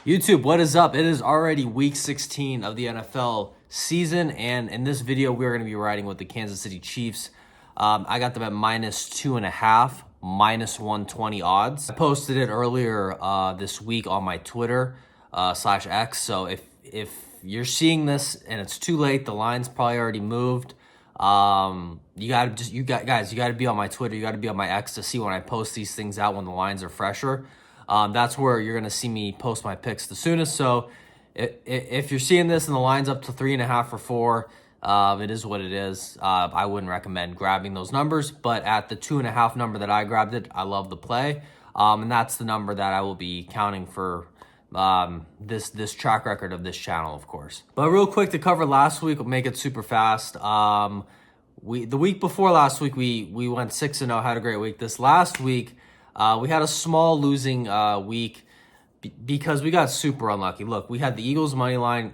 YouTube, what is up? It is already week 16 of the NFL season, and in this video, we're going to be riding with the Kansas City Chiefs. I got them at -2.5, -120 odds. I posted it earlier this week on my Twitter /X. So if you're seeing this and it's too late, the line's probably already moved. You gotta be on my Twitter. You gotta be on my X to see when I post these things out when the lines are fresher. That's where you're gonna see me post my picks the soonest. So if you're seeing this and the line's up to 3.5 or 4, it is what it is. I wouldn't recommend grabbing those numbers, but at the 2.5 number that I grabbed it, I love the play. And that's the number that I will be counting for this track record of this channel, of course. But real quick to cover last week, we'll make it super fast. The week before last week, we went 6-0, had a great week. This last week, we had a small losing week because we got super unlucky. Look, we had the Eagles money line,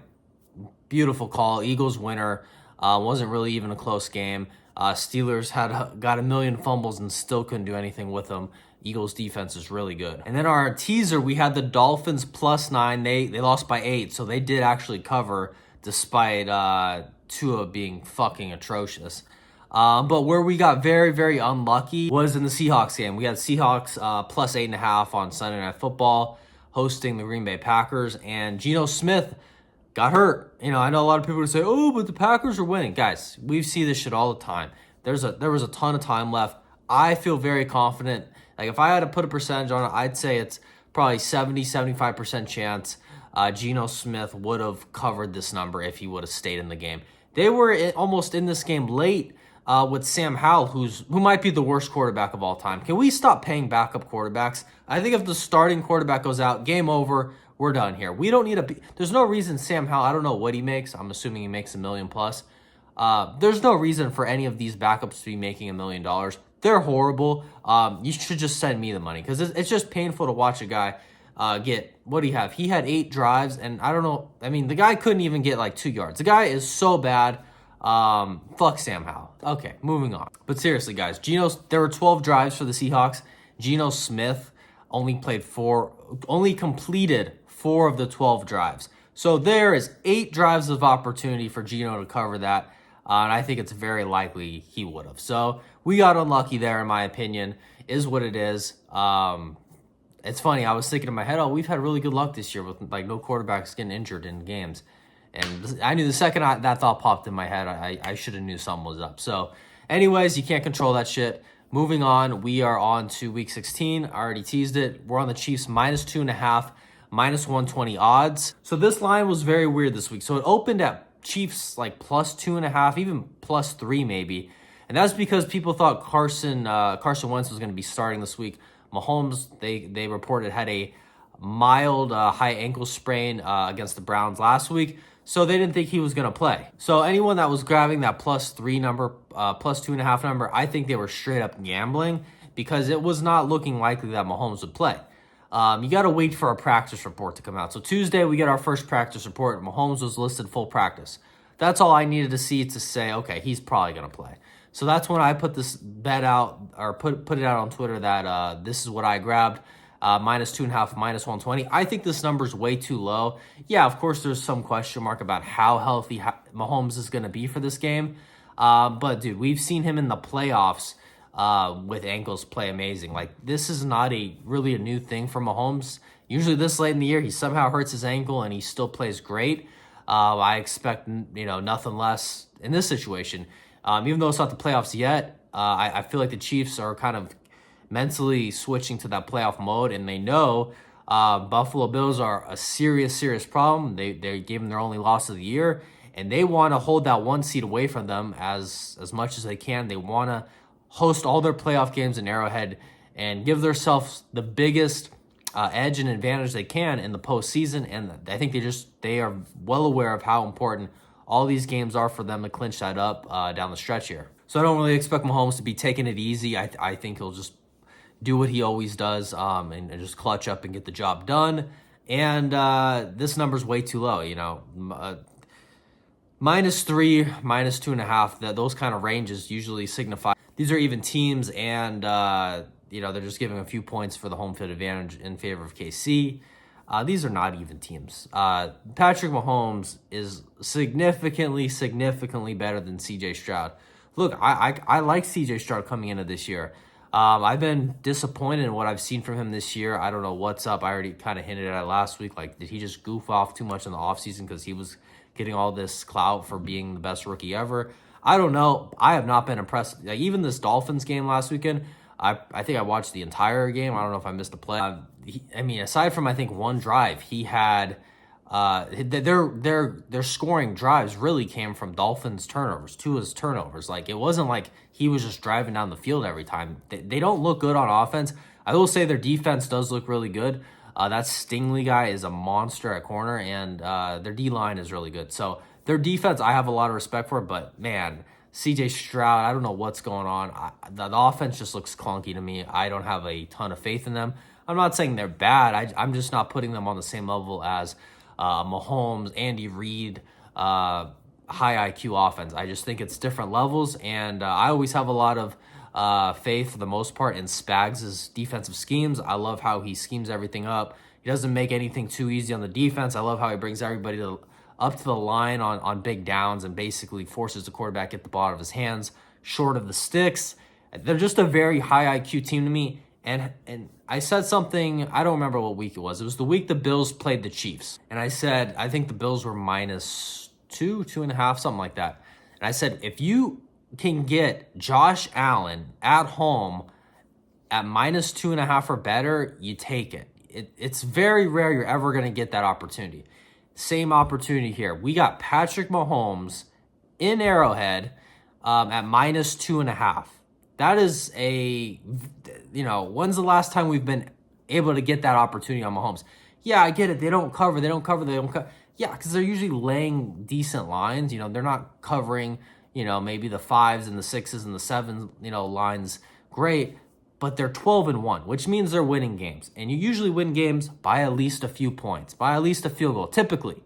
beautiful call, Eagles winner. Wasn't really even a close game. Steelers got a million fumbles and still couldn't do anything with them. Eagles defense is really good. And then our teaser, we had the Dolphins +9. They lost by 8, so they did actually cover despite Tua being fucking atrocious. But where we got very, very unlucky was in the Seahawks game. We had Seahawks +8.5 on Sunday Night Football, hosting the Green Bay Packers, and Geno Smith got hurt. You know, I know a lot of people would say, "Oh, but the Packers are winning." Guys, we see this shit all the time. There was a ton of time left. I feel very confident. Like, if I had to put a percentage on it, I'd say it's probably 70-75% chance Geno Smith would have covered this number if he would have stayed in the game. They were almost in this game late with Sam Howell, who might be the worst quarterback of all time. Can we stop paying backup quarterbacks? I think if the starting quarterback goes out, game over, we're done here. We don't need there's no reason Sam Howell, I don't know what he makes. I'm assuming he makes $1 million plus. There's no reason for any of these backups to be making $1 million. They're horrible. You should just send me the money because it's just painful to watch a guy get, what do you have? He had 8 drives, and I don't know. I mean, the guy couldn't even get like 2 yards. The guy is so bad. Fuck Sam Howell. Okay, moving on. But seriously, guys, there were 12 drives for the Seahawks. Geno Smith only completed 4 of the 12 drives. So there is 8 drives of opportunity for Geno to cover that. And I think it's very likely he would have. So we got unlucky there, in my opinion, is what it is. It's funny. I was thinking in my head, we've had really good luck this year with like no quarterbacks getting injured in games. And I knew the second that thought popped in my head, I should have knew something was up. So anyways, you can't control that shit. Moving on, we are on to week 16. I already teased it. We're on the Chiefs -2.5, -120 odds. So this line was very weird this week. So it opened at Chiefs like +2.5, even +3 maybe. And that's because people thought Carson Wentz was going to be starting this week. Mahomes, they reported, had a mild high ankle sprain against the Browns last week. So they didn't think he was going to play. So anyone that was grabbing that +3 number, +2.5 number, I think they were straight up gambling because it was not looking likely that Mahomes would play. You got to wait for a practice report to come out. So Tuesday, we get our first practice report. Mahomes was listed full practice. That's all I needed to see to say, okay, he's probably going to play. So that's when I put this bet out, or put it out on Twitter that this is what I grabbed. -2.5, -120. I think this number is way too low. Yeah, of course, there's some question mark about how healthy Mahomes is going to be for this game. But, dude, we've seen him in the playoffs with ankles play amazing. Like, this is not really a new thing for Mahomes. Usually this late in the year, he somehow hurts his ankle and he still plays great. I expect, nothing less in this situation. Even though it's not the playoffs yet, I feel like the Chiefs are kind of mentally switching to that playoff mode, and they know Buffalo Bills are a serious problem. They gave them their only loss of the year, and they want to hold that 1 seed away from them as much as they can. They want to host all their playoff games in Arrowhead and give themselves the biggest edge and advantage they can in the postseason. And I think they are well aware of how important all these games are for them to clinch that up down the stretch here. So I don't really expect Mahomes to be taking it easy. I think he'll just do what he always does and just clutch up and get the job done. And this number's way too low, -3, -2.5, those kind of ranges usually signify these are even teams, and they're just giving a few points for the home field advantage in favor of KC. These are not even teams. Patrick Mahomes is significantly better than CJ Stroud. Look, I like CJ Stroud coming into this year. I've been disappointed in what I've seen from him this year. I don't know what's up. I already kind of hinted at it last week. Like, did he just goof off too much in the offseason because he was getting all this clout for being the best rookie ever? I don't know. I have not been impressed. Like, even this Dolphins game last weekend, I think I watched the entire game. I don't know if I missed a play. Aside from I think one drive, he had their scoring drives really came from Dolphins turnovers, Tua's turnovers. Like, it wasn't like he was just driving down the field every time. They don't look good on offense. I will say their defense does look really good. That Stingley guy is a monster at corner, and their D-line is really good. So their defense, I have a lot of respect for, but man, CJ Stroud, I don't know what's going on. The offense just looks clunky to me. I don't have a ton of faith in them. I'm not saying they're bad. I'm just not putting them on the same level as Mahomes, Andy Reid, high IQ offense. I just think it's different levels, and I always have a lot of faith for the most part in Spags' defensive schemes. I love how he schemes everything up. He doesn't make anything too easy on the defense. I love how he brings everybody up to the line on big downs and basically forces the quarterback at the ball of his hands, short of the sticks. They're just a very high IQ team to me. And I said something, I don't remember what week it was. It was the week the Bills played the Chiefs. And I said, I think the Bills were -2, 2.5, something like that. And I said, if you can get Josh Allen at home at -2.5 or better, you take it. It's very rare you're ever going to get that opportunity. Same opportunity here. We got Patrick Mahomes in Arrowhead at -2.5. That is when's the last time we've been able to get that opportunity on Mahomes? Yeah, I get it. They don't cover. Yeah, because they're usually laying decent lines. They're not covering, maybe the 5s and the 6s and the 7s, lines great. But they're 12-1, which means they're winning games. And you usually win games by at least a few points, by at least a field goal, typically.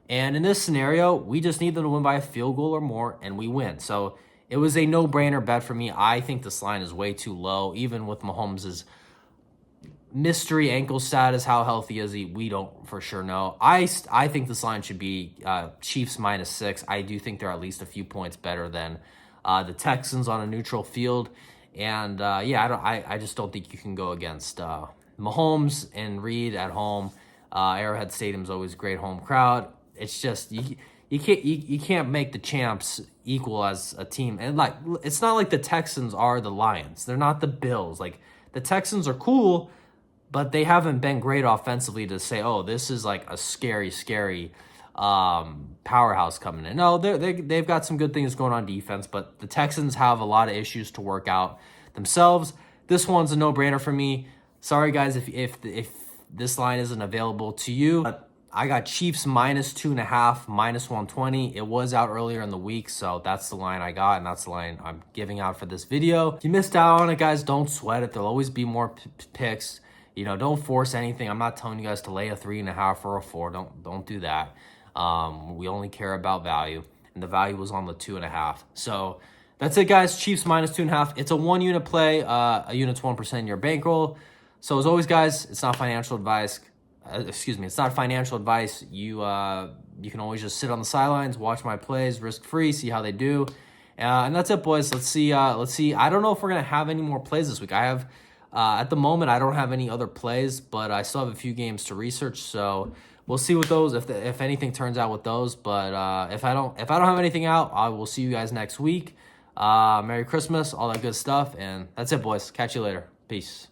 And in this scenario, we just need them to win by a field goal or more, and we win. So it was a no-brainer bet for me. I think this line is way too low, even with Mahomes' mystery ankle status. How healthy is he? We don't for sure know. I think this line should be Chiefs -6. I do think they're at least a few points better than the Texans on a neutral field. And I just don't think you can go against Mahomes and Reid at home. Arrowhead Stadium's always a great home crowd. It's just you can't make the champs equal as a team. And like, it's not like the Texans are the Lions. They're not the Bills. Like, the Texans are cool, but they haven't been great offensively to say, oh, this is like a scary powerhouse coming in. No, they've got some good things going on defense, but the Texans have a lot of issues to work out themselves. This one's a no-brainer for me. Sorry, guys, if this line isn't available to you. I got Chiefs -2.5, -120. It was out earlier in the week, so that's the line I got, and that's the line I'm giving out for this video. If you missed out on it, guys, don't sweat it. There'll always be more picks. Don't force anything. I'm not telling you guys to lay a 3.5 or a 4. Don't do that. We only care about value, and the value was on the 2.5. So that's it, guys. Chiefs -2.5. It's a 1-unit play. A unit's 1% in your bankroll. So as always, guys, it's not financial advice. It's not financial advice. You can always just sit on the sidelines, watch my plays, risk-free, see how they do. And that's it, boys. Let's see. I don't know if we're going to have any more plays this week. I have, at the moment, I don't have any other plays, but I still have a few games to research. So we'll see what those, if anything turns out with those. But if I don't have anything out, I will see you guys next week. Merry Christmas, all that good stuff. And that's it, boys. Catch you later. Peace.